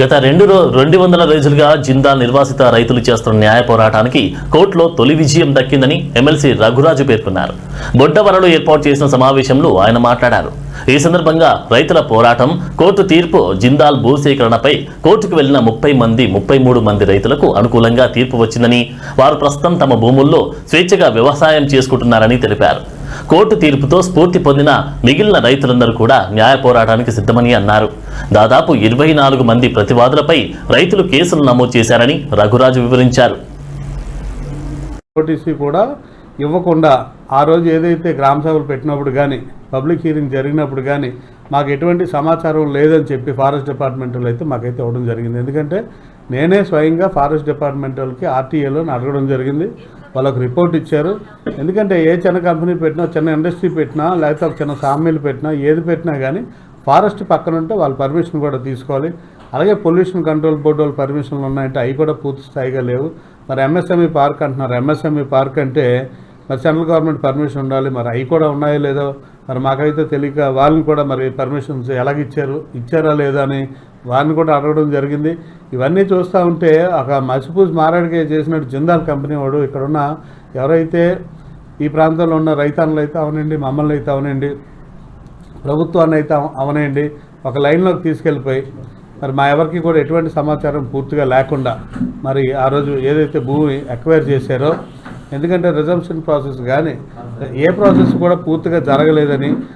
గత 200 రోజులుగా జిందాల్ నిర్వాసిత రైతులు చేస్తున్న న్యాయ పోరాటానికి కోర్టులో తొలి విజయం దక్కిందని ఎమ్మెల్సీ రఘురాజు పేర్కొన్నారు. బొడ్డవరలో ఏర్పాటు చేసిన సమావేశంలో ఆయన మాట్లాడారు. ఈ సందర్భంగా రైతుల పోరాటం, కోర్టు తీర్పు, జిందాల్ భూసేకరణపై కోర్టుకు వెళ్లిన 33 మంది రైతులకు అనుకూలంగా తీర్పు వచ్చిందని, వారు ప్రస్తుతం తమ భూముల్లో స్వేచ్ఛగా వ్యవసాయం చేసుకుంటున్నారని తెలిపారు. కోర్టు తీర్పుతో స్ఫూర్తి పొందిన మిగిలిన రైతులందరూ కూడా న్యాయ పోరాటానికి సిద్ధమని అన్నారు. దాదాపు 24 మంది ప్రతివాదులపై రైతులు కేసులు నమోదు చేశారని రఘురాజు వివరించారు. నోటీసు కూడా ఇవ్వకుండా ఆ రోజు ఏదైతే గ్రామ సభలు పెట్టినప్పుడు కానీ, పబ్లిక్ హీరింగ్ జరిగినప్పుడు కానీ మాకు ఎటువంటి సమాచారం లేదని చెప్పి ఫారెస్ట్ డిపార్ట్మెంట్ వాళ్ళు అయితే మాకైతే ఇవ్వడం జరిగింది. ఎందుకంటే నేనే స్వయంగా ఫారెస్ట్ డిపార్ట్మెంట్ వాళ్ళకి ఆర్టీఏలో అడగడం జరిగింది. వాళ్ళకు రిపోర్ట్ ఇచ్చారు. ఎందుకంటే ఏ చిన్న కంపెనీ పెట్టినా, చిన్న ఇండస్ట్రీ పెట్టినా, లేకపోతే ఒక చిన్న సామీలు పెట్టినా, ఏది పెట్టినా కానీ ఫారెస్ట్ పక్కన ఉంటే వాళ్ళ పర్మిషన్ కూడా తీసుకోవాలి. అలాగే పొల్యూషన్ కంట్రోల్ బోర్డు వాళ్ళ పర్మిషన్లు ఉన్నాయంటే అవి కూడా పూర్తి స్థాయిగా లేవు. మరి ఎంఎస్ఎంఈ పార్క్ అంటున్నారు. ఎంఎస్ఎంఈ పార్క్ అంటే మరి సెంట్రల్ గవర్నమెంట్ పర్మిషన్ ఉండాలి. మరి అవి కూడా ఉన్నాయో లేదో మరి మాకైతే తెలియక వాళ్ళని కూడా మరి పర్మిషన్స్ ఇచ్చారా లేదా అని వారిని కూడా అడగడం జరిగింది. ఇవన్నీ చూస్తూ ఉంటే ఒక మసిపూసి మారాడికే చేసినట్టు జిందాల్ కంపెనీ వాడు ఇక్కడున్న ఎవరైతే ఈ ప్రాంతంలో ఉన్న రైతాన్నులు అయితే అవనండి, మమ్మల్ని అయితే అవనండి, ప్రభుత్వాన్ని అయితే అవనండి, ఒక లైన్లోకి తీసుకెళ్ళిపోయి మరి మా ఎవరికి కూడా ఎటువంటి సమాచారం పూర్తిగా లేకుండా మరి ఆ రోజు ఏదైతే భూమి అక్వైర్ చేశారో, ఎందుకంటే రిజంప్షన్ ప్రాసెస్ కానీ ఏ ప్రాసెస్ కూడా పూర్తిగా జరగలేదని